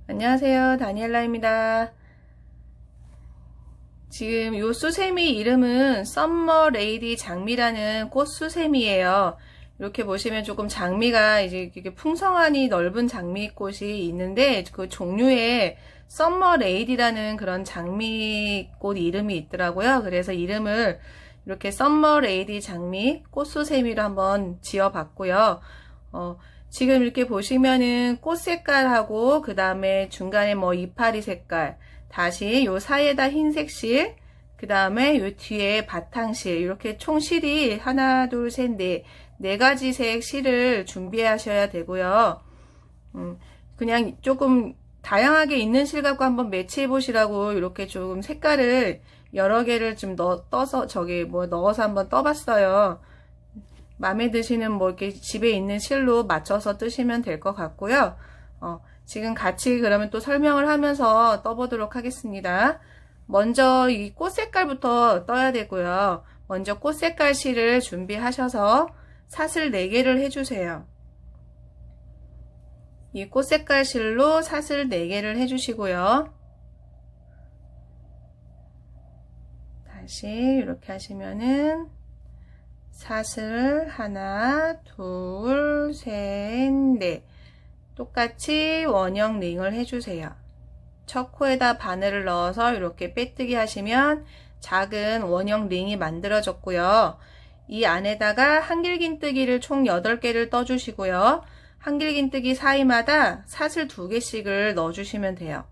안녕하세요, 다니엘라입니다. 지금 요 수세미 이름은 썸머 레이디 장미라는 꽃 수세미예요. 이렇게 보시면 조금 장미가 이제 이렇게 풍성하니 넓은 장미꽃이 있는데 그 종류에 썸머 레이디라는 그런 장미꽃 이름이 있더라고요. 그래서 이름을 이렇게 썸머 레이디 장미 꽃 수세미로 한번 지어봤고요. 지금 이렇게 보시면은 꽃 색깔하고 그 다음에 중간에 뭐 이파리 색깔, 다시 요 사이에다 흰색 실, 그 다음에 요 뒤에 바탕실, 이렇게 총 실이 하나, 둘, 셋, 네 가지 색 실을 준비하셔야 되고요. 그냥 조금 다양하게 있는 실 갖고 한번 매치해 보시라고 이렇게 조금 색깔을 여러 개를 좀 떠서 넣어서 한번 떠봤어요. 마음에 드시는 뭐 이렇게 집에 있는 실로 맞춰서 뜨시면 될 것 같고요. 지금 같이 그러면 또 설명을 하면서 떠보도록 하겠습니다. 먼저 이 꽃 색깔부터 떠야 되고요. 먼저 꽃 색깔 실을 준비하셔서 사슬 4개를 해주세요. 이 꽃 색깔 실로 사슬 4개를 해주시고요. 다시 이렇게 하시면은 사슬 하나, 둘, 셋, 넷. 똑같이 원형 링을 해주세요. 첫 코에다 바늘을 넣어서 이렇게 빼뜨기 하시면 작은 원형 링이 만들어졌고요. 이 안에다가 한길긴뜨기를 총 8개를 떠주시고요. 한길긴뜨기 사이마다 사슬 2개씩을 넣어주시면 돼요.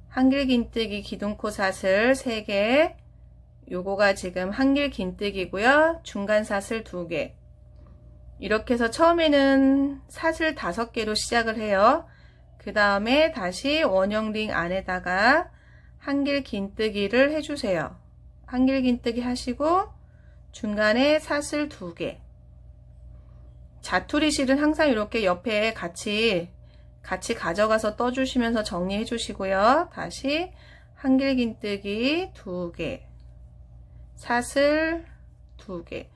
한길긴뜨기 기둥코 사슬 3개, 요거가 지금 한길긴뜨기고요. 중간 사슬 2개. 이렇게 해서 처음에는 사슬 5개로 시작을 해요. 그 다음에 다시 원형 링 안에다가 한길긴뜨기를 해주세요. 한길긴뜨기 하시고 중간에 사슬 2개. 자투리 실은 항상 이렇게 옆에 같이 가져가서 떠주시면서 정리해 주시고요. 다시 한길긴뜨기 2개, 사슬 2개.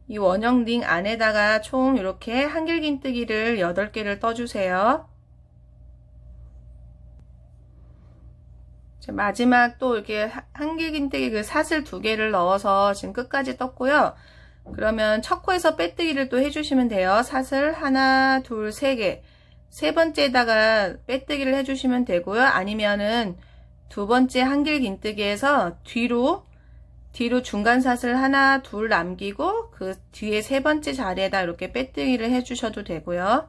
이 원형 링 안에다가 총 이렇게 한길긴뜨기를 8개를 떠주세요. 마지막 또 이렇게 한길긴뜨기 그 사슬 2개를 넣어서 지금 끝까지 떴고요. 그러면 첫 코에서 빼뜨기를 또 해주시면 돼요. 사슬 하나, 둘, 3개. 세 번째에다가 빼뜨기를 해주시면 되고요. 아니면은 두 번째 한길긴뜨기에서 뒤로 중간 사슬 하나, 둘 남기고 그 뒤에 세 번째 자리에다 이렇게 빼뜨기를 해주셔도 되고요.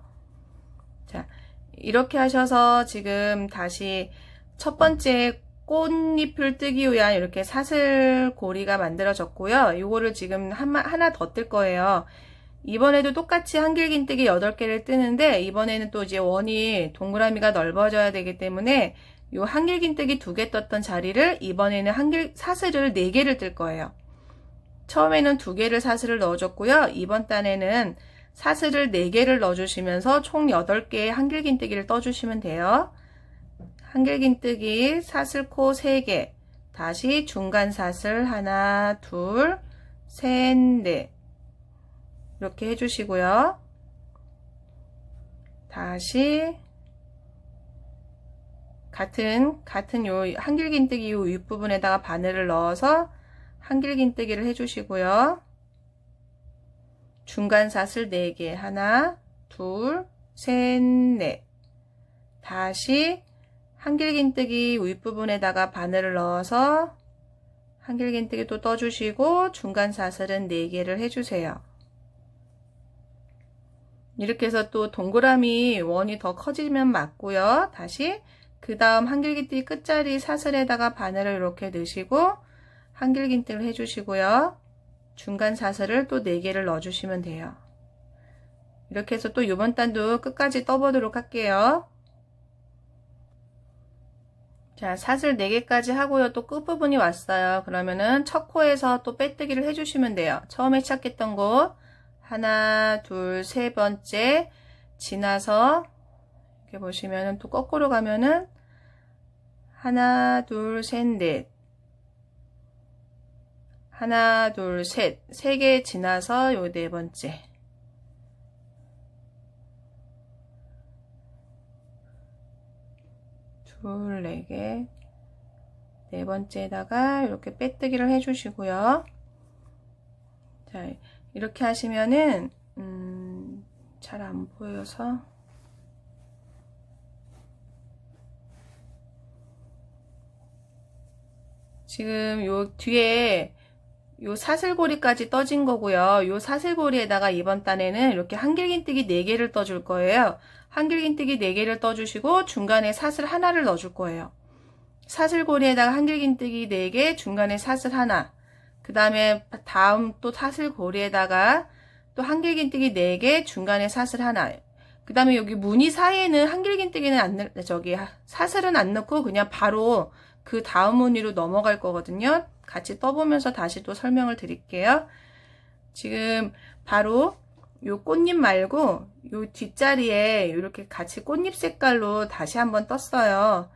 자, 이렇게 하셔서 지금 다시 첫 번째 꽃잎을 뜨기 위한 이렇게 사슬 고리가 만들어졌고요. 이거를 지금 하나 더 뜰 거예요. 이번에도 똑같이 한길긴뜨기 8개를 뜨는데 이번에는 또 이제 원이 동그라미가 넓어져야 되기 때문에 이 한길긴뜨기 2개 떴던 자리를 이번에는 사슬을 4개를 뜰 거예요. 처음에는 2개를 사슬을 넣어줬고요. 이번 단에는 사슬을 4개를 넣어주시면서 총 8개의 한길긴뜨기를 떠주시면 돼요. 한길긴뜨기 사슬코 3개, 다시 중간 사슬 하나, 둘, 셋, 넷 이렇게 해주시고요. 다시 같은 요 한길긴뜨기 요 윗부분에다가 바늘을 넣어서 한길긴뜨기를 해주시고요. 중간 사슬 4개, 하나, 둘, 셋, 넷. 다시 한길긴뜨기 윗부분에다가 바늘을 넣어서 한길긴뜨기 또 떠주시고 중간 사슬은 4개를 해주세요. 이렇게 해서 또 동그라미 원이 더 커지면 맞고요. 다시 그 다음 한길긴뜨기 끝자리 사슬에다가 바늘을 이렇게 넣으시고 한길긴뜨기를 해주시고요. 중간 사슬을 또 4개를 넣어주시면 돼요. 이렇게 해서 또 이번 단도 끝까지 떠보도록 할게요. 자, 사슬 4개까지 하고요. 또 끝부분이 왔어요. 그러면은 첫 코에서 또 빼뜨기를 해주시면 돼요. 처음에 시작했던 곳 하나, 둘, 세 번째 지나서 이렇게 보시면은 또 거꾸로 가면은 하나, 둘, 셋, 넷. 하나, 둘, 셋. 3개 지나서 요 4번째. 둘, 네 개, 네 번째에다가 이렇게 빼뜨기를 해주시고요. 자, 이렇게 하시면은 잘 안 보여서 지금 요 뒤에 요 사슬고리까지 떠진 거고요. 요 사슬고리에다가 이번 단에는 이렇게 한길긴뜨기 4개를 떠줄 거예요. 한길긴뜨기 4개를 떠주시고 중간에 사슬 하나를 넣어줄 거예요. 사슬고리에다가 한길긴뜨기 4개, 중간에 사슬 하나. 그 다음에 다음 또 사슬고리에다가 또 한길긴뜨기 4개, 중간에 사슬 하나. 그 다음에 여기 무늬 사이에는 한길긴뜨기는 사슬은 안 넣고 그냥 바로 그 다음 무늬로 넘어갈 거거든요. 같이 떠보면서 다시 또 설명을 드릴게요. 지금 바로 요 꽃잎 말고 요 뒷자리에 이렇게 같이 꽃잎 색깔로 다시 한번 떴어요.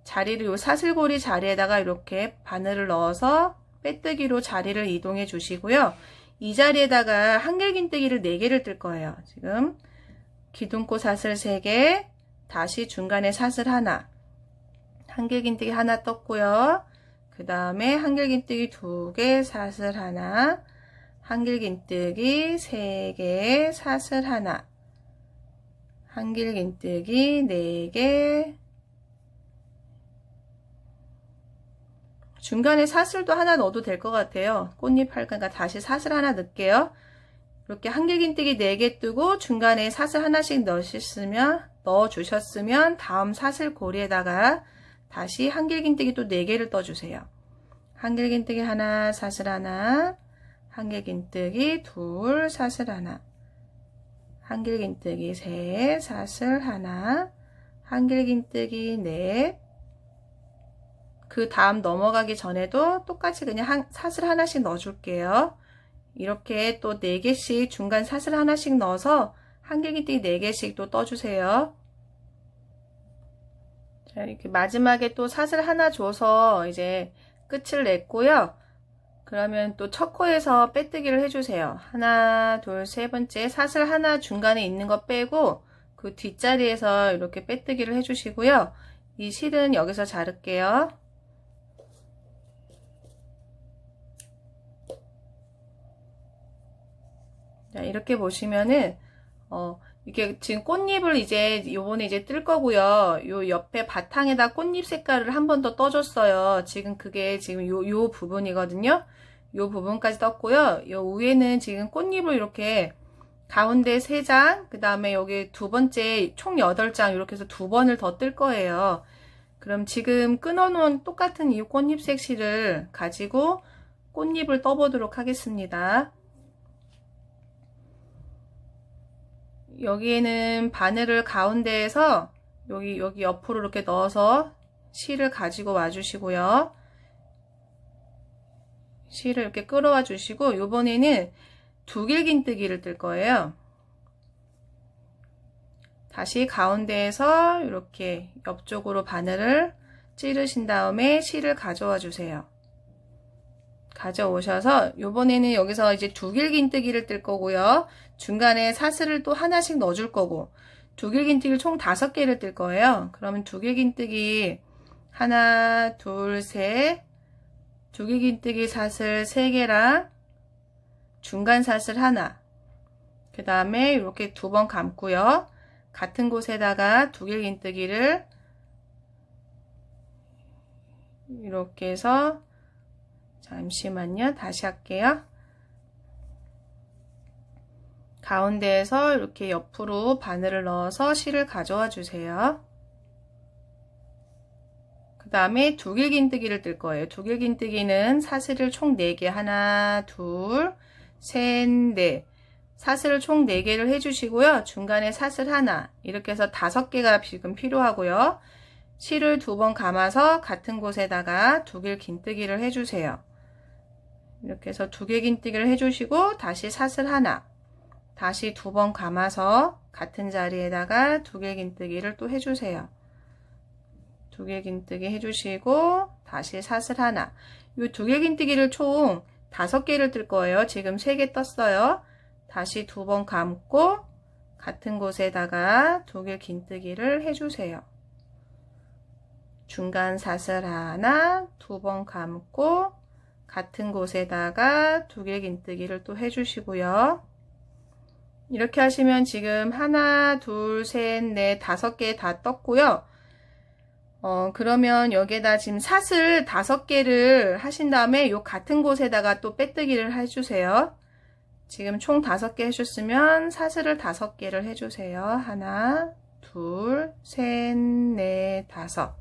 자리를 요 사슬고리 자리에다가 이렇게 바늘을 넣어서 빼뜨기로 자리를 이동해 주시고요. 이 자리에다가 한길긴뜨기를 4개를 뜰 거예요. 지금 기둥꽃 사슬 3개, 다시 중간에 사슬 하나, 한길긴뜨기 하나 떴고요. 그 다음에 한길긴뜨기 2개, 사슬 하나, 한길긴뜨기 3개, 사슬 하나, 한길긴뜨기 4개, 중간에 사슬도 하나 넣어도 될 것 같아요. 꽃잎 할까니까 다시 사슬 하나 넣을게요. 이렇게 한길긴뜨기 4개 뜨고 중간에 사슬 하나씩 넣어주셨으면 다음 사슬 고리에다가 다시 한길긴뜨기 또 4개를 떠주세요. 한길긴뜨기 하나, 사슬 하나, 한길긴뜨기 둘, 사슬 하나, 한길긴뜨기 셋, 사슬 하나, 한길긴뜨기 넷. 그 다음 넘어가기 전에도 똑같이 그냥 사슬 하나씩 넣어줄게요. 이렇게 또 4개씩 중간 사슬 하나씩 넣어서 한길긴뜨기 4개씩 또 떠주세요. 자, 이렇게 마지막에 또 사슬 하나 줘서 이제 끝을 냈고요. 그러면 또 첫 코에서 빼뜨기를 해주세요. 하나, 둘, 세 번째 사슬 하나 중간에 있는 거 빼고 그 뒷자리에서 이렇게 빼뜨기를 해주시고요. 이 실은 여기서 자를게요. 자, 이렇게 보시면은 이게 지금 꽃잎을 이제 요번에 이제 뜰 거고요. 요 옆에 바탕에다 꽃잎 색깔을 한 번 더 떠줬어요. 지금 그게 지금 요 부분이거든요. 요 부분까지 떴고요. 요 위에는 지금 꽃잎을 이렇게 가운데 3장, 그 다음에 여기 두 번째 총 8장 이렇게 해서 2번을 더 뜰 거예요. 그럼 지금 끊어놓은 똑같은 이 꽃잎색 실을 가지고 꽃잎을 떠보도록 하겠습니다. 여기에는 바늘을 가운데에서 여기 옆으로 이렇게 넣어서 실을 가지고 와 주시고요. 실을 이렇게 끌어와 주시고 이번에는 두길긴뜨기를 뜰 거예요. 다시 가운데에서 이렇게 옆쪽으로 바늘을 찌르신 다음에 실을 가져와 주세요. 가져오셔서 이번에는 여기서 이제 두길긴뜨기를 뜰 거고요. 중간에 사슬을 또 하나씩 넣어줄 거고 두길긴뜨기를 총 5개를 뜰 거예요. 그러면 두길긴뜨기 하나, 둘, 셋, 두길긴뜨기 사슬 3개랑 중간 사슬 하나, 그 다음에 이렇게 2번 감고요. 같은 곳에다가 두길긴뜨기를 이렇게 해서 잠시만요. 다시 할게요. 가운데에서 이렇게 옆으로 바늘을 넣어서 실을 가져와 주세요. 그 다음에 두길긴뜨기를 뜰 거예요. 두길긴뜨기는 사슬을 총 4개, 하나, 둘, 셋, 넷. 사슬을 총 4개를 해주시고요. 중간에 사슬 하나, 이렇게 해서 5개가 지금 필요하고요. 실을 2번 감아서 같은 곳에다가 두길긴뜨기를 해주세요. 이렇게 해서 두길긴뜨기를 해주시고 다시 사슬 하나, 다시 2번 감아서 같은 자리에다가 두길긴뜨기를 또 해주세요. 두길긴뜨기 해주시고 다시 사슬 하나. 이 두길긴뜨기를 총 5개를 뜰 거예요. 지금 3개 떴어요. 다시 2번 감고 같은 곳에다가 두길긴뜨기를 해주세요. 중간 사슬 하나, 2번 감고 같은 곳에다가 두길긴뜨기를 또 해주시고요. 이렇게 하시면 지금 하나, 둘, 셋, 넷, 5개 다 떴고요. 그러면 여기에다 지금 사슬 5개를 하신 다음에 요 같은 곳에다가 또 빼뜨기를 해주세요. 지금 총 5개 해줬으면 사슬을 5개를 해주세요. 하나, 둘, 셋, 넷, 5.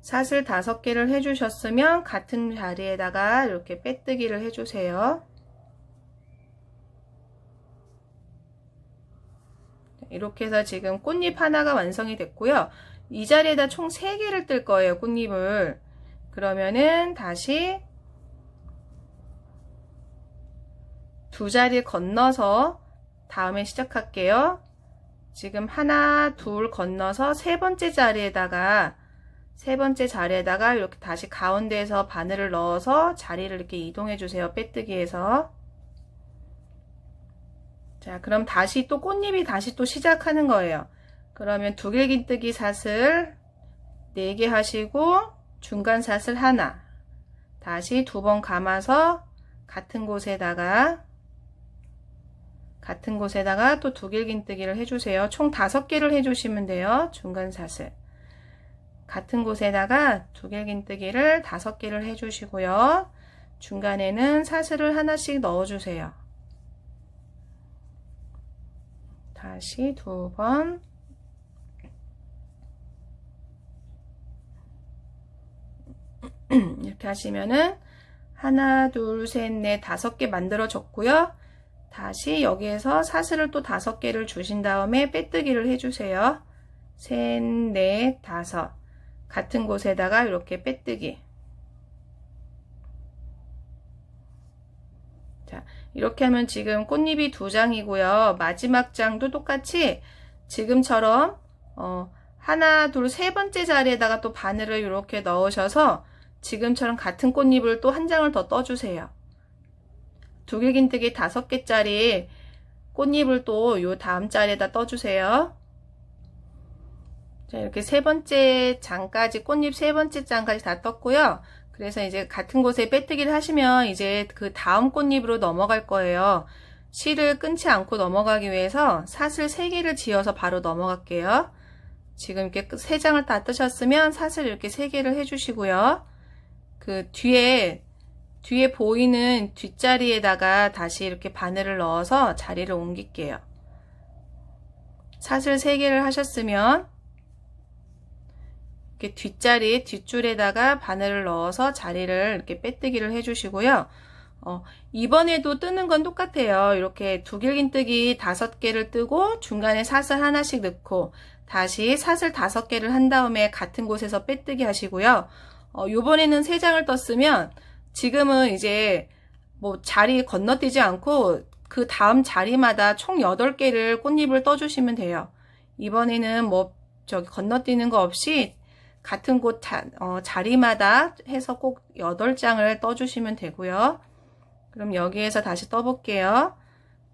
사슬 5개를 해주셨으면 같은 자리에다가 이렇게 빼뜨기를 해주세요. 이렇게 해서 지금 꽃잎 하나가 완성이 됐고요. 이 자리에다 총 3개를 뜰 거예요, 꽃잎을. 그러면은 다시 2자리 건너서 다음에 시작할게요. 지금 하나, 둘 건너서 3번째 자리에다가 이렇게 다시 가운데에서 바늘을 넣어서 자리를 이렇게 이동해 주세요. 빼뜨기에서. 자, 그럼 다시 또 꽃잎이 다시 또 시작하는 거예요. 그러면 두길긴뜨기 사슬 4개 하시고 중간 사슬 하나, 다시 2번 감아서 같은 곳에다가 또 두길긴뜨기를 해주세요. 총 5개를 해주시면 돼요. 중간 사슬 같은 곳에다가 두길긴뜨기를 5개를 해주시고요. 중간에는 사슬을 하나씩 넣어주세요. 다시 2번, 이렇게 하시면은 하나, 둘, 셋, 넷, 5개 만들어졌고요. 다시 여기에서 사슬을 또 5개를 주신 다음에 빼뜨기를 해주세요. 셋, 넷, 5. 같은 곳에다가 이렇게 빼뜨기. 자, 이렇게 하면 지금 꽃잎이 2장이고요. 마지막 장도 똑같이 지금처럼 하나, 둘, 3번째 자리에다가 또 바늘을 이렇게 넣으셔서 지금처럼 같은 꽃잎을 또 1장을 더 떠주세요. 두길긴뜨기 5개짜리 꽃잎을 또 요 다음 자리에다 떠주세요. 자, 이렇게 3번째 장까지, 꽃잎 3번째 장까지 다 떴고요. 그래서 이제 같은 곳에 빼뜨기를 하시면 이제 그 다음 꽃잎으로 넘어갈 거예요. 실을 끊지 않고 넘어가기 위해서 사슬 3개를 지어서 바로 넘어갈게요. 지금 이렇게 3장을 다 뜨셨으면 사슬 이렇게 3개를 해주시고요. 그 뒤에 보이는 뒷자리에다가 다시 이렇게 바늘을 넣어서 자리를 옮길게요. 사슬 3개를 하셨으면 이렇게 뒷줄에다가 바늘을 넣어서 자리를 이렇게 빼뜨기를 해주시고요. 이번에도 뜨는 건 똑같아요. 이렇게 두길긴뜨기 5개를 뜨고 중간에 사슬 하나씩 넣고 다시 사슬 5개를 한 다음에 같은 곳에서 빼뜨기 하시고요. 요번에는 3장을 떴으면 지금은 이제 뭐 자리 건너뛰지 않고 그 다음 자리마다 총 8개를 꽃잎을 떠주시면 돼요. 이번에는 뭐 건너뛰는 거 없이 같은 곳 자리마다 해서 꼭 8장을 떠주시면 되고요. 그럼 여기에서 다시 떠볼게요.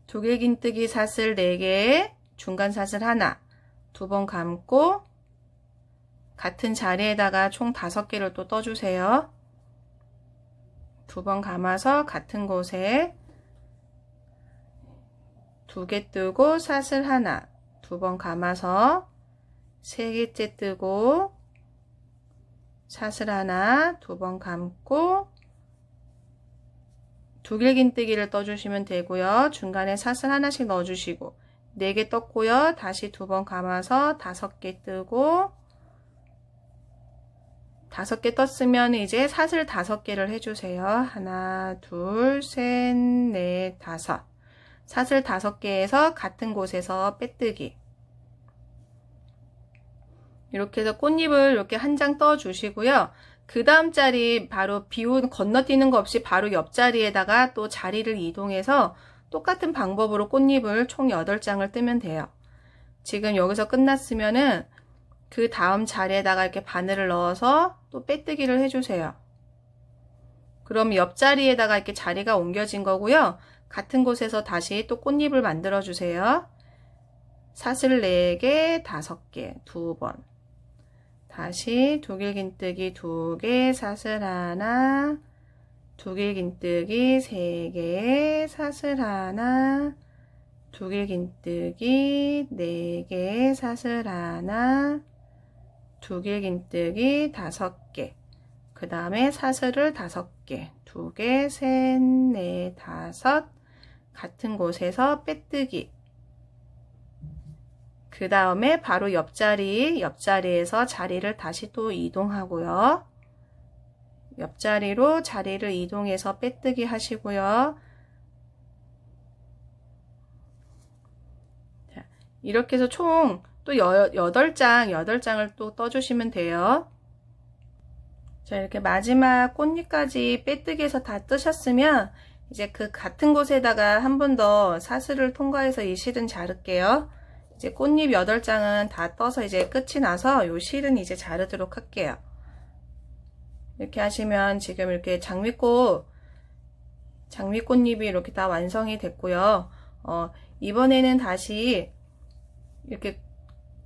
두길긴뜨기 사슬 4개, 중간 사슬 하나, 2번 감고 같은 자리에다가 총 5개를 또 떠주세요. 2번 감아서 같은 곳에 2개 뜨고 사슬 하나, 2번 감아서 3개째 뜨고 사슬 하나, 2번 감고 두길긴뜨기를 떠주시면 되고요. 중간에 사슬 하나씩 넣어주시고 4개 떴고요. 다시 2번 감아서 5개 뜨고 5개 떴으면 이제 사슬 5개를 해주세요. 하나, 둘, 셋, 넷, 5. 사슬 5개에서 같은 곳에서 빼뜨기. 이렇게 해서 꽃잎을 이렇게 1장 떠주시고요. 그 다음 자리 바로 건너뛰는 거 없이 바로 옆자리에다가 또 자리를 이동해서 똑같은 방법으로 꽃잎을 총 8장을 뜨면 돼요. 지금 여기서 끝났으면은 그 다음 자리에다가 이렇게 바늘을 넣어서 또 빼뜨기를 해주세요. 그럼 옆자리에다가 이렇게 자리가 옮겨진 거고요. 같은 곳에서 다시 또 꽃잎을 만들어 주세요. 사슬 4개, 5개, 2번. 다시 두길긴뜨기 2개, 사슬 하나, 두길긴뜨기 3개, 사슬 하나, 두길긴뜨기 4개, 사슬 하나, 두길긴뜨기 5개, 그 다음에 사슬을 5개, 2개, 셋, 넷, 다섯, 같은 곳에서 빼뜨기. 그 다음에 바로 옆자리에서 자리를 다시 또 이동하고요. 옆자리로 자리를 이동해서 빼뜨기 하시고요. 자, 이렇게 해서 총 또 8장을 또 떠주시면 돼요. 자, 이렇게 마지막 꽃잎까지 빼뜨기해서 다 뜨셨으면 이제 그 같은 곳에다가 한 번 더 사슬을 통과해서 이 실은 자를게요. 이제 꽃잎 8장은 다 떠서 이제 끝이 나서 요 실은 이제 자르도록 할게요. 이렇게 하시면 지금 이렇게 장미꽃잎이 이렇게 다 완성이 됐고요. 이번에는 다시 이렇게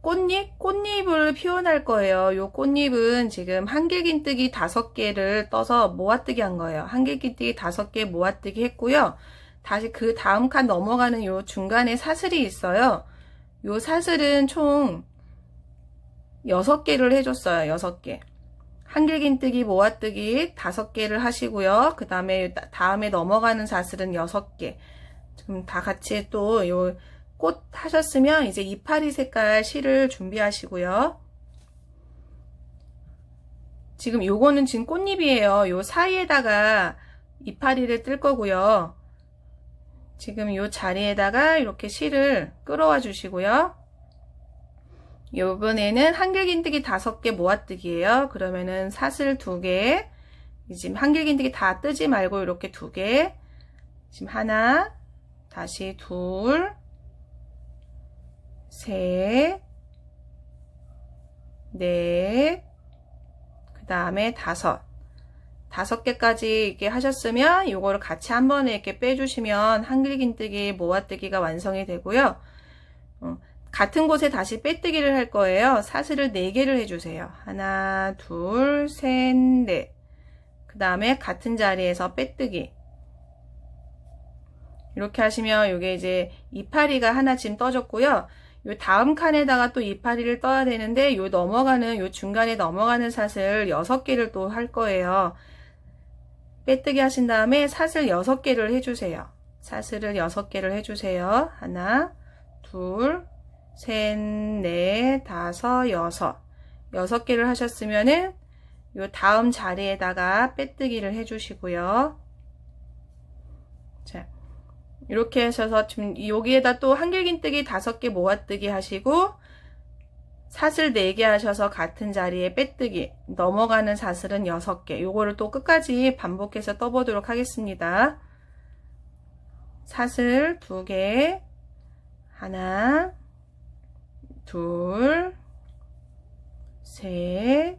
꽃잎을 표현할 거예요. 요 꽃잎은 지금 한길긴뜨기 5개를 떠서 모아뜨기 한 거예요. 한길긴뜨기 5개 모아뜨기 했고요. 다시 그 다음 칸 넘어가는 요 중간에 사슬이 있어요. 요 사슬은 총 6개를 해줬어요. 6개. 한길긴뜨기 모아뜨기 5개를 하시고요. 그 다음에 넘어가는 사슬은 6개. 지금 다 같이 또 요 꽃 하셨으면 이제 이파리 색깔 실을 준비하시고요. 지금 요거는 지금 꽃잎이에요. 요 사이에다가 이파리를 뜰 거고요. 지금 요 자리에다가 이렇게 실을 끌어와 주시고요. 요번에는 한길긴뜨기 5개 모아뜨기예요. 그러면은 사슬 2개, 지금 한길긴뜨기 다 뜨지 말고 이렇게 2개, 지금 하나, 다시 둘, 셋, 넷, 그 다음에 5개까지 이렇게 하셨으면 요거를 같이 한 번에 이렇게 빼주시면 한길긴뜨기 모아뜨기가 완성이 되고요. 같은 곳에 다시 빼뜨기를 할 거예요. 사슬을 4개를 해주세요. 하나, 둘, 셋, 넷. 그 다음에 같은 자리에서 빼뜨기. 이렇게 하시면 요게 이제 이파리가 하나 지금 떠졌고요. 요 다음 칸에다가 또 이파리를 떠야 되는데 요 중간에 넘어가는 사슬 6개를 또 할 거예요. 빼뜨기 하신 다음에 사슬 6개를 해주세요. 사슬을 6개를 해주세요. 하나, 둘, 셋, 넷, 다섯, 6개를 하셨으면은 요 다음 자리에다가 빼뜨기를 해주시고요. 자, 이렇게 하셔서 지금 여기에다 또 한길긴뜨기 5개 모아뜨기 하시고 사슬 4개 하셔서 같은 자리에 빼뜨기, 넘어가는 사슬은 6개. 요거를 또 끝까지 반복해서 떠보도록 하겠습니다. 사슬 2개, 하나, 둘, 셋,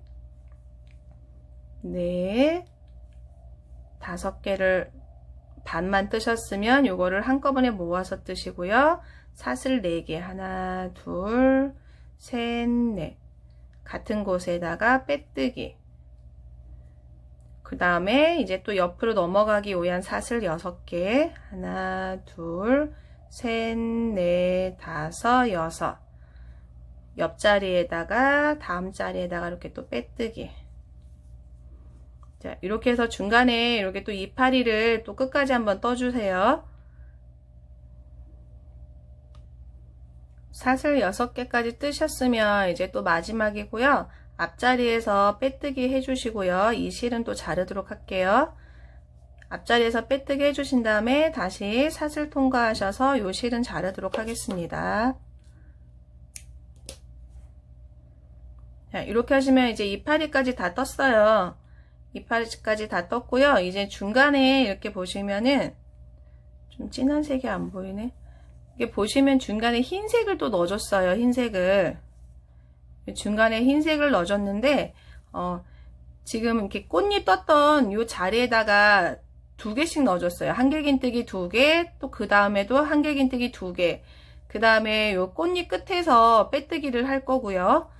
넷, 5개를 반만 뜨셨으면 요거를 한꺼번에 모아서 뜨시고요. 사슬 4개, 하나, 둘, 셋, 넷. 같은 곳에다가 빼뜨기. 그 다음에 이제 또 옆으로 넘어가기 위한 사슬 6개. 하나, 둘, 셋, 넷, 다섯, 6. 옆자리에다가 다음 자리에다가 이렇게 또 빼뜨기. 자, 이렇게 해서 중간에 이렇게 또 이파리를 또 끝까지 한번 떠주세요. 사슬 6개까지 뜨셨으면 이제 또 마지막이고요. 앞자리에서 빼뜨기 해주시고요. 이 실은 또 자르도록 할게요. 앞자리에서 빼뜨기 해주신 다음에 다시 사슬 통과하셔서 요 실은 자르도록 하겠습니다. 자, 이렇게 하시면 이제 이파리까지 다 떴어요. 이파리까지 다 떴고요. 이제 중간에 이렇게 보시면은 좀 진한 색이 안 보이네. 이게 보시면 중간에 흰색을 또 넣어줬어요. 흰색을. 중간에 흰색을 넣어줬는데, 지금 이렇게 꽃잎 떴던 요 자리에다가 2개씩 넣어줬어요. 한길긴뜨기 2개, 또 그 다음에도 한길긴뜨기 2개. 그 다음에 요 꽃잎 끝에서 빼뜨기를 할 거고요.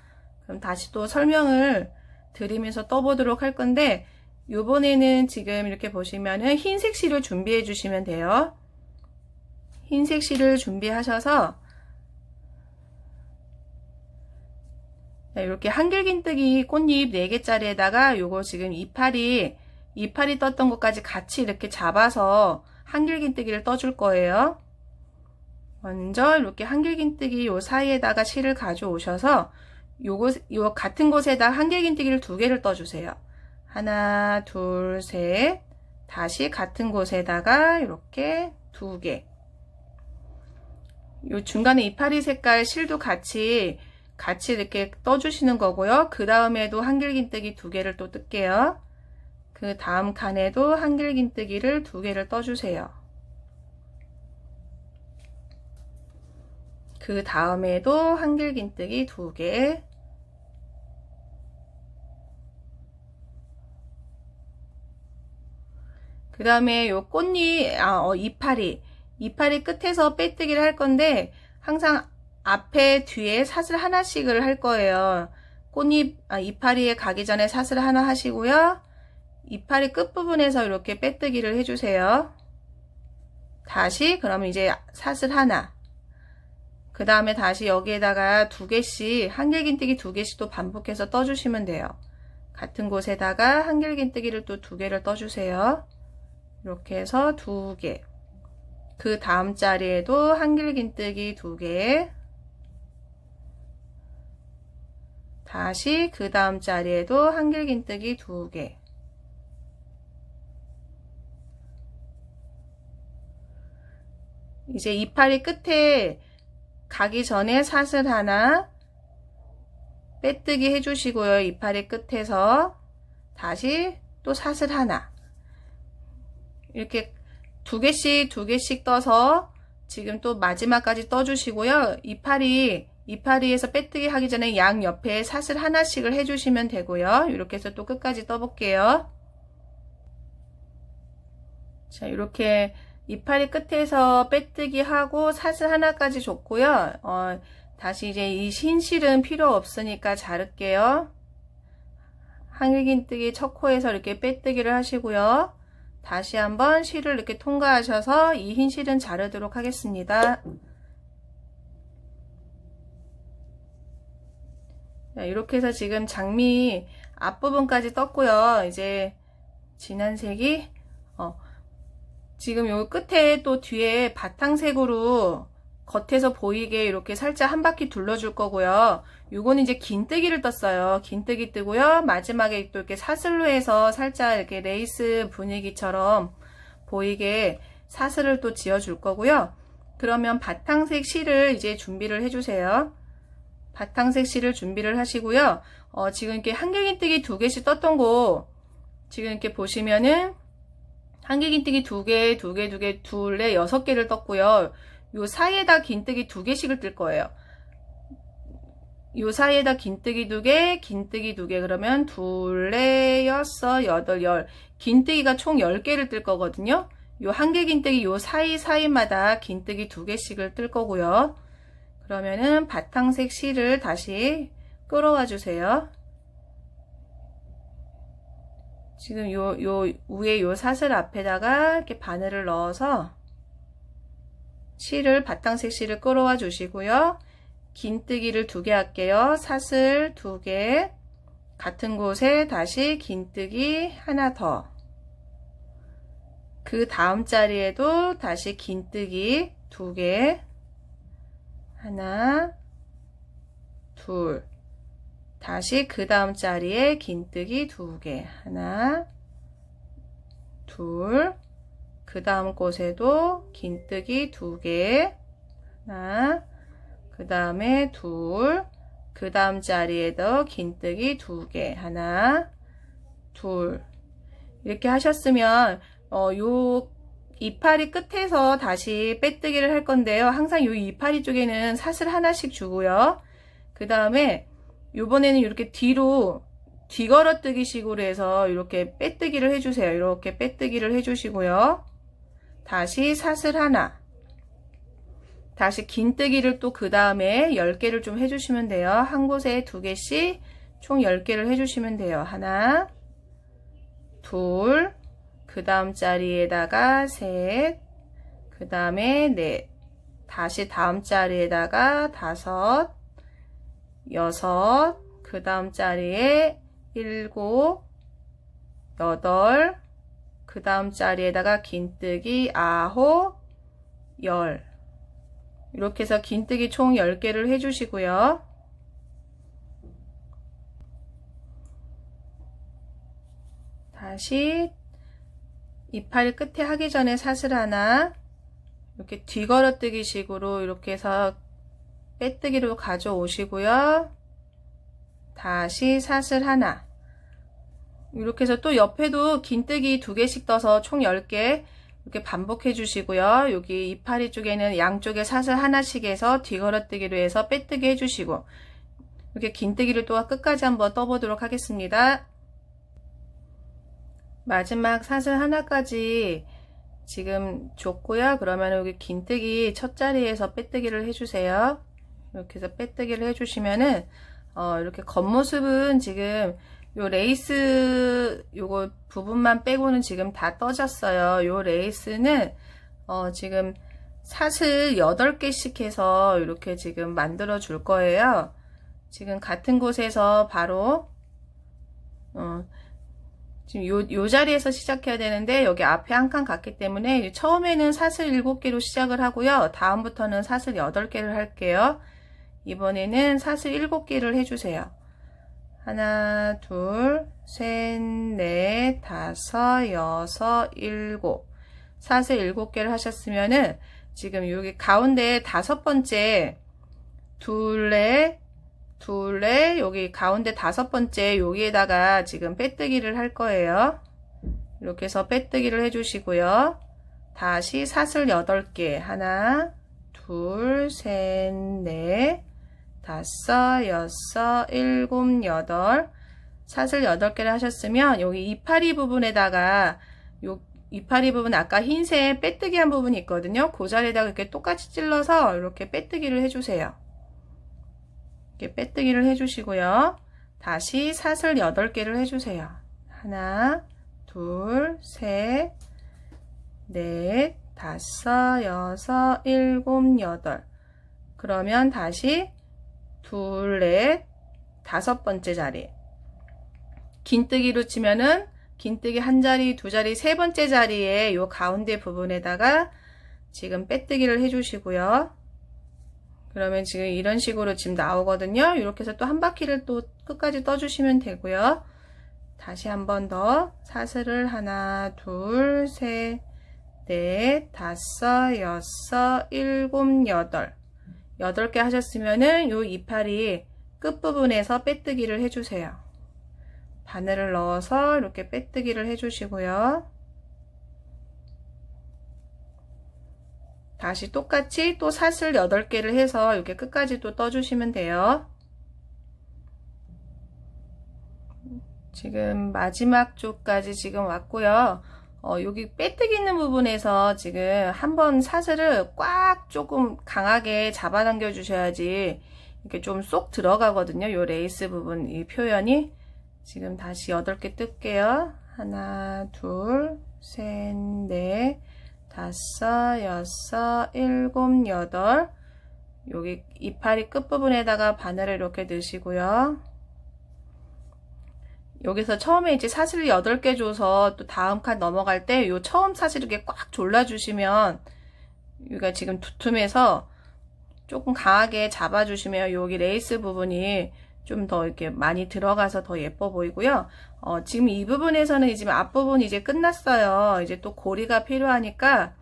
그럼 다시 또 설명을 드리면서 떠보도록 할 건데, 요번에는 지금 이렇게 보시면은 흰색 실을 준비해 주시면 돼요. 흰색 실을 준비하셔서 이렇게 한길긴뜨기 꽃잎 4개짜리에다가 요거 지금 이파리 떴던 것까지 같이 이렇게 잡아서 한길긴뜨기를 떠줄 거예요. 먼저 이렇게 한길긴뜨기 요 사이에다가 실을 가져오셔서 요 같은 곳에다 한길긴뜨기를 2개를 떠주세요. 하나, 둘, 셋. 다시 같은 곳에다가 이렇게 2개. 요 중간에 이파리 색깔 실도 같이 이렇게 떠주시는 거고요. 그 다음에도 한길긴뜨기 2개를 또 뜰게요. 그 다음 칸에도 한길긴뜨기를 2개를 떠주세요. 그 다음에도 한길긴뜨기 2개. 그 다음에 요 꽃잎, 이파리 끝에서 빼뜨기를 할 건데, 항상 앞에 뒤에 사슬 하나씩을 할 거예요. 이파리에 가기 전에 사슬 하나 하시고요. 이파리 끝부분에서 이렇게 빼뜨기를 해주세요. 다시, 그러면 이제 사슬 하나. 그 다음에 다시 여기에다가 2개씩, 한길긴뜨기 2개씩 또 반복해서 떠주시면 돼요. 같은 곳에다가 한길긴뜨기를 또 2개를 떠주세요. 이렇게 해서 2개. 그 다음 자리에도 한길긴뜨기 2개. 다시 그 다음 자리에도 한길긴뜨기 2개. 이제 이파리 끝에 가기 전에 사슬 하나 빼뜨기 해주시고요. 이파리 끝에서 다시 또 사슬 하나. 이렇게 2개씩 떠서 지금 또 마지막까지 떠주시고요. 이파리에서 빼뜨기 하기 전에 양 옆에 사슬 하나씩을 해주시면 되고요. 이렇게 해서 또 끝까지 떠볼게요. 자, 이렇게 이파리 끝에서 빼뜨기 하고 사슬 하나까지 줬고요. 다시 이제 이 흰 실은 필요 없으니까 자를게요. 한길긴뜨기 첫 코에서 이렇게 빼뜨기를 하시고요. 다시 한번 실을 이렇게 통과하셔서 이 흰 실은 자르도록 하겠습니다. 자, 이렇게 해서 지금 장미 앞부분까지 떴고요. 이제 진한 색이 지금 요 끝에 또 뒤에 바탕색으로 겉에서 보이게 이렇게 살짝 한 바퀴 둘러줄 거고요. 요거는 이제 긴뜨기를 떴어요. 긴뜨기 뜨고요. 마지막에 또 이렇게 사슬로 해서 살짝 이렇게 레이스 분위기처럼 보이게 사슬을 또 지어줄 거고요. 그러면 바탕색 실을 이제 준비를 해주세요. 바탕색 실을 준비를 하시고요. 지금 이렇게 한길긴뜨기 2개씩 떴던 거 지금 이렇게 보시면은 한길긴뜨기 2개, 2개, 둘에 6개를 떴고요. 요 사이에다 긴뜨기 2개씩을 뜰 거예요. 요 사이에다 긴뜨기 2개, 긴뜨기 2개 그러면 2, 4, 6, 8, 10 긴뜨기가 총 10개를 뜰 거거든요. 요 한길긴뜨기 요 사이마다 긴뜨기 2개씩을 뜰 거고요. 그러면은 바탕색 실을 다시 끌어와 주세요. 지금 요 위에 요 사슬 앞에다가 이렇게 바늘을 넣어서 바탕색 실을 끌어와 주시고요. 긴뜨기를 2개 할게요. 사슬 2개, 같은 곳에 다시 긴뜨기 하나 더. 그 다음 자리에도 다시 긴뜨기 2개, 하나, 둘. 다시 그 다음 자리에 긴뜨기 2개, 하나, 둘. 그 다음 곳에도 긴뜨기 2개, 하나, 그 다음에 둘, 그 다음 자리에도 긴뜨기 2개, 하나, 둘. 이렇게 하셨으면 요 이파리 끝에서 다시 빼뜨기를 할 건데요. 항상 요 이파리 쪽에는 사슬 하나씩 주고요. 그 다음에 요번에는 이렇게 뒤로 뒤걸어뜨기 식으로 해서 이렇게 빼뜨기를 해주세요. 이렇게 빼뜨기를 해주시고요. 다시 사슬 하나, 다시 긴뜨기를 또 그 다음에 10개를 좀 해주시면 돼요. 한 곳에 2개씩 총 10개를 해주시면 돼요. 하나, 둘, 그 다음 자리에다가 셋, 그 다음에 넷, 다시 다음 자리에다가 다섯, 여섯, 그 다음 자리에 일곱, 여덟, 그 다음 자리에다가 긴뜨기 아홉, 열. 이렇게 해서 긴뜨기 총 10개를 해주시고요. 다시 이파리 끝에 하기 전에 사슬 하나 이렇게 뒤걸어뜨기 식으로 이렇게 해서 빼뜨기로 가져오시고요. 다시 사슬 하나 이렇게 해서 또 옆에도 긴뜨기 2개씩 떠서 총 10개 이렇게 반복해 주시고요. 여기 이파리 쪽에는 양쪽에 사슬 하나씩 해서 뒤걸어뜨기로 해서 빼뜨기 해 주시고 이렇게 긴뜨기를 또 끝까지 한번 떠보도록 하겠습니다. 마지막 사슬 하나까지 지금 줬고요. 그러면 여기 긴뜨기 첫 자리에서 빼뜨기를 해주세요. 이렇게 해서 빼뜨기를 해주시면은 이렇게 겉모습은 지금 요 레이스 요거 부분만 빼고는 지금 다 떠졌어요. 요 레이스는 지금 사슬 8개씩 해서 이렇게 지금 만들어 줄 거예요. 지금 같은 곳에서 바로 지금 요 자리에서 시작해야 되는데 여기 앞에 한 칸 갔기 때문에 처음에는 사슬 7개로 시작을 하고요. 다음부터는 사슬 8개를 할게요. 이번에는 사슬 7개를 해주세요. 하나, 둘, 셋, 넷, 다섯, 여섯, 일곱. 사슬 7개를 하셨으면은 지금 여기 가운데 5번째 둘레 여기 가운데 5번째 여기에다가 지금 빼뜨기를 할 거예요. 이렇게 해서 빼뜨기를 해주시고요. 다시 사슬 8개 하나, 둘, 셋, 넷, 다섯, 여섯, 일곱, 여덟. 사슬 8개를 하셨으면 여기 이파리 부분에다가 요 이파리 부분 아까 흰색 빼뜨기 한 부분이 있거든요. 그 자리에다가 이렇게 똑같이 찔러서 이렇게 빼뜨기를 해주세요. 이렇게 빼뜨기를 해주시고요. 다시 사슬 8개를 해주세요. 하나, 둘, 셋, 넷, 다섯, 여섯, 일곱, 여덟. 그러면 다시 둘, 넷, 5번째 자리. 긴뜨기로 치면은 긴뜨기 한 자리, 두 자리, 3번째 자리에 요 가운데 부분에다가 지금 빼뜨기를 해주시고요. 그러면 지금 이런 식으로 지금 나오거든요. 이렇게 해서 또 한 바퀴를 또 끝까지 떠주시면 되고요. 다시 한 번 더 사슬을 하나, 둘, 셋, 넷, 다섯, 여섯, 일곱, 여덟. 8개 하셨으면은 요 이파리 끝부분에서 빼뜨기를 해주세요. 바늘을 넣어서 이렇게 빼뜨기를 해주시고요. 다시 똑같이 또 사슬 8개를 해서 이렇게 끝까지 또 떠주시면 돼요. 지금 마지막 쪽까지 지금 왔고요. 여기 빼뜨기 있는 부분에서 지금 한번 사슬을 꽉 조금 강하게 잡아당겨 주셔야지 이렇게 좀 쏙 들어가거든요. 요 레이스 부분 이 표현이. 지금 다시 8개 뜰게요. 하나, 둘, 셋, 넷, 다섯, 여섯, 일곱, 여덟. 여기 이파리 끝부분에다가 바늘을 이렇게 넣으시고요. 여기서 처음에 이제 사슬 8개 줘서 또 다음 칸 넘어갈 때 요 처음 사슬 이렇게 꽉 졸라주시면 여기가 지금 두툼해서 조금 강하게 잡아주시면 여기 레이스 부분이 좀 더 이렇게 많이 들어가서 더 예뻐 보이고요. 지금 이 부분에서는 지금 앞부분이 이제 끝났어요. 이제 또 고리가 필요하니까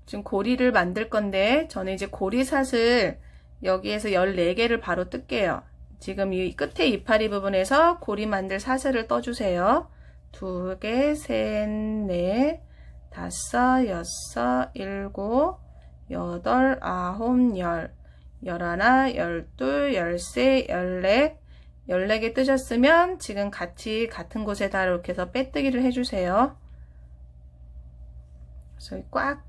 지금 고리를 만들 건데 저는 이제 고리 사슬 여기에서 14개를 바로 뜰게요. 지금 이 끝에 이파리 부분에서 고리 만들 사슬을 떠주세요. 2개, 셋, 넷, 다섯, 여섯, 일곱, 여덟, 아홉, 열, 열하나, 열둘, 열세, 열넷, 14개 뜨셨으면 지금 같은 곳에다 이렇게 해서 빼뜨기를 해주세요. 그래서 꽉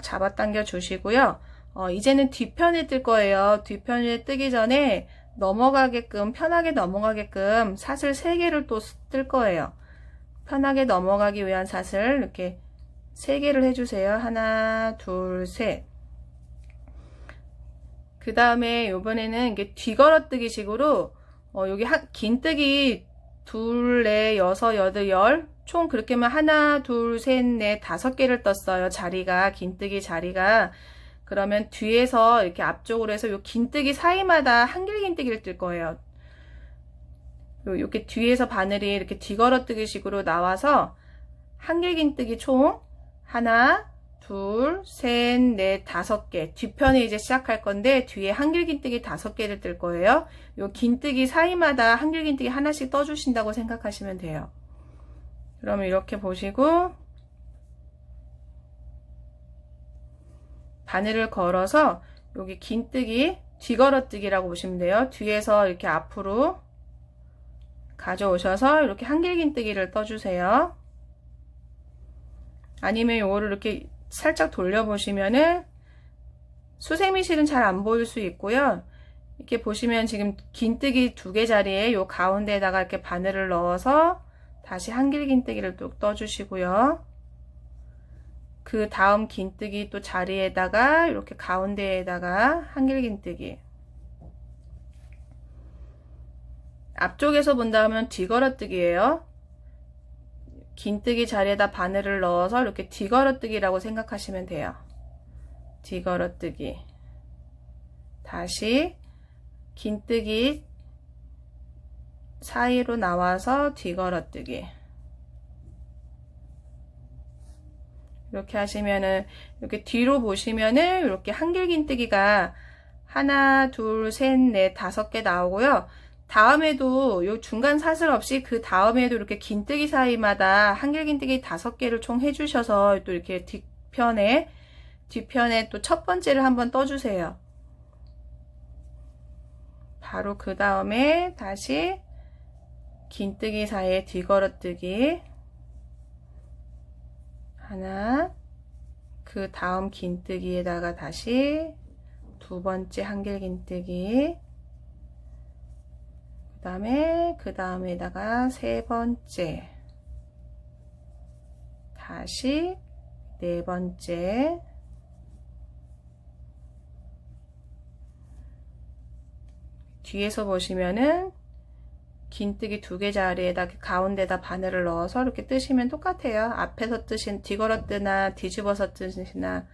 잡아 당겨 주시고요. 이제는 뒤편에 뜰 거예요. 뒤편에 뜨기 전에 넘어가게끔, 편하게 넘어가게끔 사슬 3개를 또 뜰 거예요. 편하게 넘어가기 위한 사슬 이렇게 3개를 해주세요. 하나, 둘, 셋. 그 다음에 요번에는 이게 뒤걸어뜨기 식으로, 여기 긴뜨기 둘, 넷, 여섯, 여덟, 열, 총 그렇게만 하나, 둘, 셋, 넷, 5개를 떴어요. 자리가, 긴뜨기 자리가. 그러면 뒤에서 이렇게 앞쪽으로 해서 요 긴뜨기 사이마다 한길 긴뜨기를 뜰 거예요. 이렇게 뒤에서 바늘이 이렇게 뒤걸어뜨기 식으로 나와서 한길 긴뜨기 총 하나, 둘, 셋, 넷, 5개. 뒤편에 이제 시작할 건데 뒤에 한길 긴뜨기 5개를 뜰 거예요. 요 긴뜨기 사이마다 한길 긴뜨기 하나씩 떠주신다고 생각하시면 돼요. 그러면 이렇게 보시고 바늘을 걸어서 여기 긴뜨기 뒤걸어뜨기라고 보시면 돼요. 뒤에서 이렇게 앞으로 가져오셔서 이렇게 한길 긴뜨기를 떠주세요. 아니면 요거를 이렇게 살짝 돌려보시면은 수세미 실은 잘 안 보일 수 있고요. 이렇게 보시면 지금 긴뜨기 2개 자리에 요 가운데에다가 이렇게 바늘을 넣어서 다시 한길 긴뜨기를 또 떠주시고요. 그 다음 긴뜨기 또 자리에다가 이렇게 가운데에다가 한길 긴뜨기. 앞쪽에서 본다면 뒤걸어뜨기예요. 긴뜨기 자리에다 바늘을 넣어서 이렇게 뒤걸어뜨기라고 생각하시면 돼요. 뒤걸어뜨기. 다시 긴뜨기 사이로 나와서 뒤걸어뜨기. 이렇게 하시면은 이렇게 뒤로 보시면은 이렇게 한길 긴뜨기가 하나, 둘, 셋, 넷, 5개 나오고요. 다음에도 요 중간 사슬 없이 그 다음에도 이렇게 긴뜨기 사이마다 한길 긴뜨기 5개를 총 해주셔서 또 이렇게 뒤편에 또 첫 번째를 한번 떠주세요. 바로 그 다음에 다시 긴뜨기 사이에 뒤걸어뜨기 하나, 그 다음 긴뜨기에다가 다시 2번째 한길 긴뜨기, 그 다음에다가 3번째, 다시 4번째, 뒤에서 보시면은 긴뜨기 2개 자리에다 가운데다 바늘을 넣어서 이렇게 뜨시면 똑같아요. 앞에서 뜨신 뒤걸어 뜨나 뒤집어서 뜨시나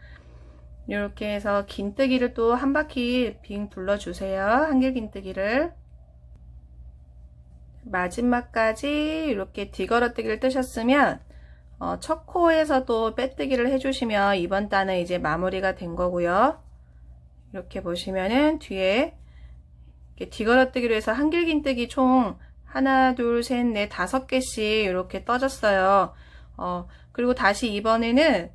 이렇게 해서 긴뜨기를 또 한 바퀴 빙 둘러주세요. 한길 긴뜨기를. 마지막까지 이렇게 뒤걸어뜨기를 뜨셨으면 첫 코에서 또 빼뜨기를 해주시면 이번 단은 이제 마무리가 된 거고요. 이렇게 보시면은 뒤에 이렇게 뒤걸어뜨기로 해서 한길 긴뜨기 총 하나, 둘, 셋, 넷, 5개씩 이렇게 떠졌어요. 그리고 다시 이번에는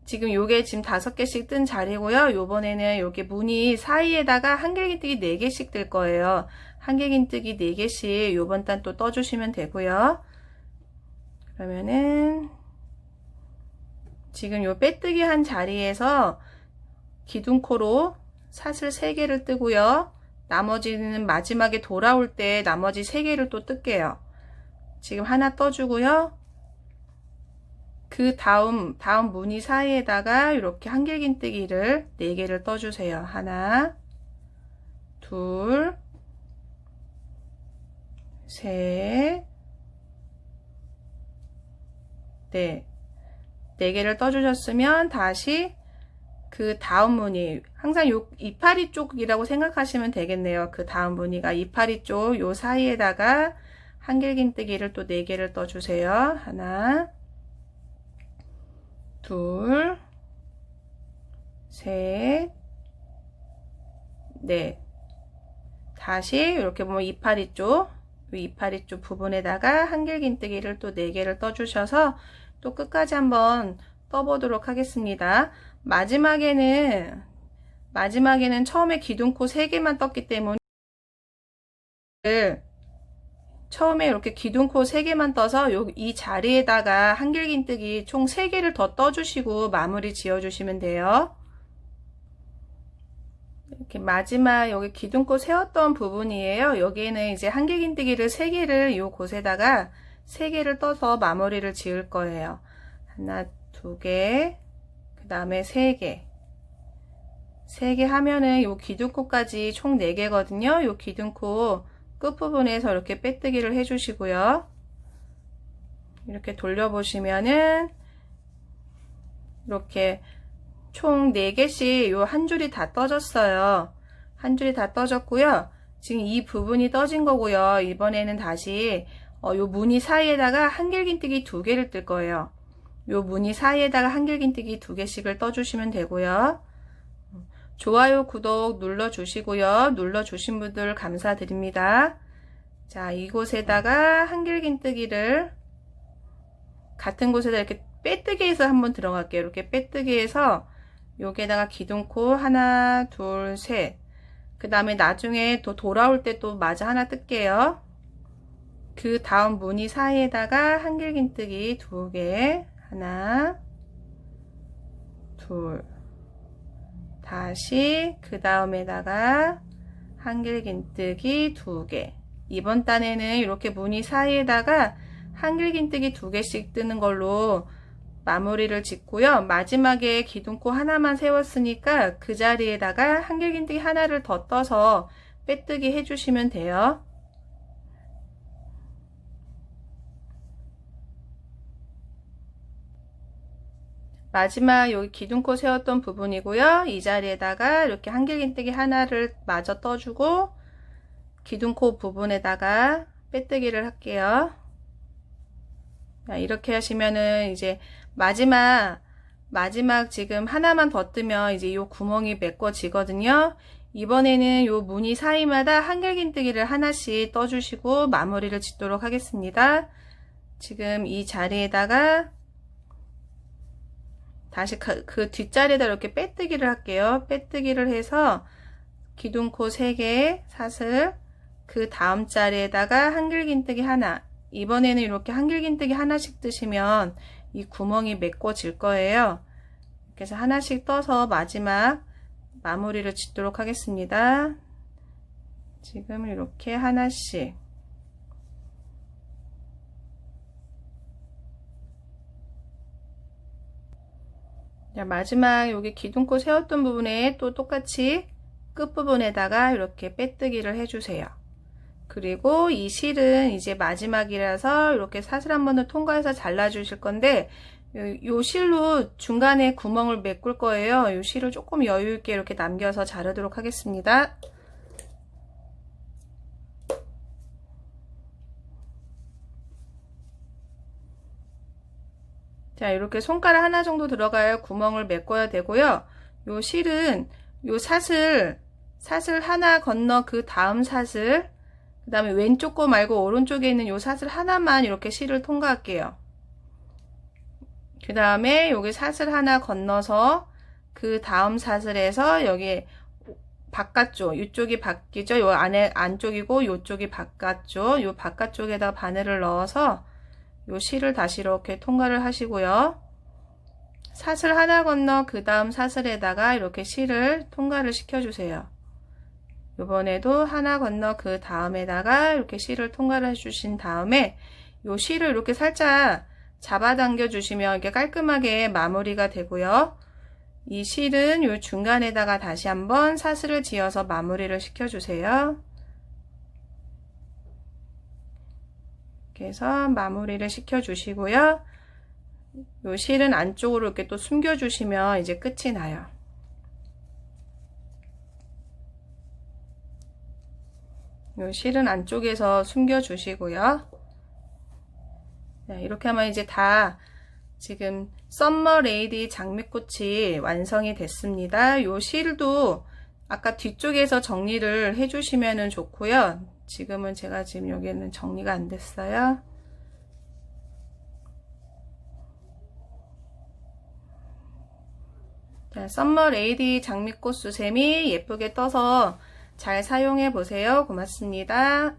지금 요게 지금 5개씩 뜬 자리고요. 요번에는 요게 무늬 사이에다가 한길 긴뜨기 4개씩 뜰 거예요. 한길 긴뜨기 4개씩 요번 단 또 떠주시면 되고요. 그러면은 지금 요 빼뜨기 한 자리에서 기둥코로 사슬 3개를 뜨고요. 나머지는 마지막에 돌아올 때 나머지 3개를 또 뜰게요. 지금 하나 떠주고요. 그 다음 무늬 사이에다가 이렇게 한길 긴뜨기를 4개를 떠주세요. 하나, 둘, 셋, 넷. 4개를 떠주셨으면 다시 그 다음 무늬, 항상 요 이파리 쪽이라고 생각하시면 되겠네요. 그 다음 무늬가 이파리 쪽 요 사이에다가 한길 긴뜨기를 또 4개를 떠주세요. 하나, 둘, 셋, 넷. 다시 이렇게 보면 이파리 쪽 부분에다가 한길 긴뜨기를 또 4개를 떠주셔서 또 끝까지 한번 떠보도록 하겠습니다. 마지막에는 처음에 기둥코 3개만 떴기 때문에 처음에 이렇게 기둥코 3개만 떠서 이 자리에다가 한길 긴뜨기 총 3개를 더 떠주시고 마무리 지어 주시면 돼요. 이렇게 마지막 여기 기둥꽃 세웠던 부분이에요. 여기에는 이제 한길긴뜨기를 3개를 요 곳에다가 3개를 떠서 마무리를 지을 거예요. 하나, 2개, 그 다음에 3개. 3개 하면은 요 기둥꽃까지 총 4개거든요. 요 기둥꽃 끝부분에서 이렇게 빼뜨기를 해주시고요. 이렇게 돌려보시면은 이렇게 총 4개씩 요 한 줄이 다 떠졌어요. 한 줄이 다 떠졌고요. 지금 이 부분이 떠진 거고요. 이번에는 다시 요 무늬 사이에다가 한길긴뜨기 2개를 뜰 거예요. 요 무늬 사이에다가 한길긴뜨기 2개씩을 떠주시면 되고요. 좋아요, 구독 눌러주시고요. 눌러주신 분들 감사드립니다. 자, 이곳에다가 한길긴뜨기를 같은 곳에다 이렇게 빼뜨기해서 한번 들어갈게요. 이렇게 빼뜨기해서 여기에다가 기둥코 하나, 둘, 셋. 그 다음에 나중에 또 돌아올 때 또 마저 하나 뜰게요. 그 다음 무늬 사이에다가 한길긴뜨기 2개. 하나, 둘. 다시 그 다음에다가 한길긴뜨기 2개. 이번 단에는 이렇게 무늬 사이에다가 한길긴뜨기 2개씩 뜨는 걸로 마무리를 짓고요. 마지막에 기둥코 하나만 세웠으니까 그 자리에다가 한길긴뜨기 하나를 더 떠서 빼뜨기 해주시면 돼요. 마지막 여기 기둥코 세웠던 부분이고요. 이 자리에다가 이렇게 한길긴뜨기 하나를 마저 떠주고 기둥코 부분에다가 빼뜨기를 할게요. 자, 이렇게 하시면은 이제 마지막 지금 하나만 더 뜨면 이제 요 구멍이 메꿔지거든요. 이번에는 요 무늬 사이마다 한길긴뜨기를 하나씩 떠주시고 마무리를 짓도록 하겠습니다. 지금 이 자리에다가 다시 그 뒷자리에다 이렇게 빼뜨기를 할게요. 빼뜨기를 해서 기둥코 3개 사슬, 그 다음 자리에다가 한길긴뜨기 하나. 이번에는 이렇게 한길긴뜨기 하나씩 뜨시면 이 구멍이 메꿔질 거예요. 그래서 하나씩 떠서 마지막 마무리를 짓도록 하겠습니다. 지금 이렇게 하나씩. 자, 마지막 여기 기둥코 세웠던 부분에 또 똑같이 끝부분에다가 이렇게 빼뜨기를 해주세요. 그리고 이 실은 이제 마지막이라서 이렇게 사슬 한 번을 통과해서 잘라 주실 건데 요 실로 중간에 구멍을 메꿀 거예요. 요 실을 조금 여유 있게 이렇게 남겨서 자르도록 하겠습니다. 자, 이렇게 손가락 하나 정도 들어갈 구멍을 메꿔야 되고요. 요 실은 요 사슬 하나 건너 그 다음 사슬, 그 다음에 왼쪽 거 말고 오른쪽에 있는 요 사슬 하나만 이렇게 실을 통과할게요. 그 다음에 여기 사슬 하나 건너서 그 다음 사슬에서 여기 바깥쪽, 이쪽이 바뀌죠. 요 안쪽이고 요쪽이 바깥쪽, 요 바깥쪽에다 바늘을 넣어서 요 실을 다시 이렇게 통과를 하시고요. 사슬 하나 건너 그 다음 사슬에다가 이렇게 실을 통과를 시켜주세요. 이번에도 하나 건너 그 다음에다가 이렇게 실을 통과를 해주신 다음에 요 실을 이렇게 살짝 잡아당겨 주시면 이렇게 깔끔하게 마무리가 되고요. 이 실은 요 중간에다가 다시 한번 사슬을 지어서 마무리를 시켜주세요. 이렇게 해서 마무리를 시켜주시고요. 요 실은 안쪽으로 이렇게 또 숨겨주시면 이제 끝이 나요. 요 실은 안쪽에서 숨겨주시고요. 네, 이렇게 하면 이제 다 지금 썸머 레이디 장미꽃이 완성이 됐습니다. 요 실도 아까 뒤쪽에서 정리를 해주시면 좋고요. 지금은 제가 지금 여기는 정리가 안 됐어요. 자, 썸머 레이디 장미꽃 수세미 예쁘게 떠서 잘 사용해 보세요. 고맙습니다.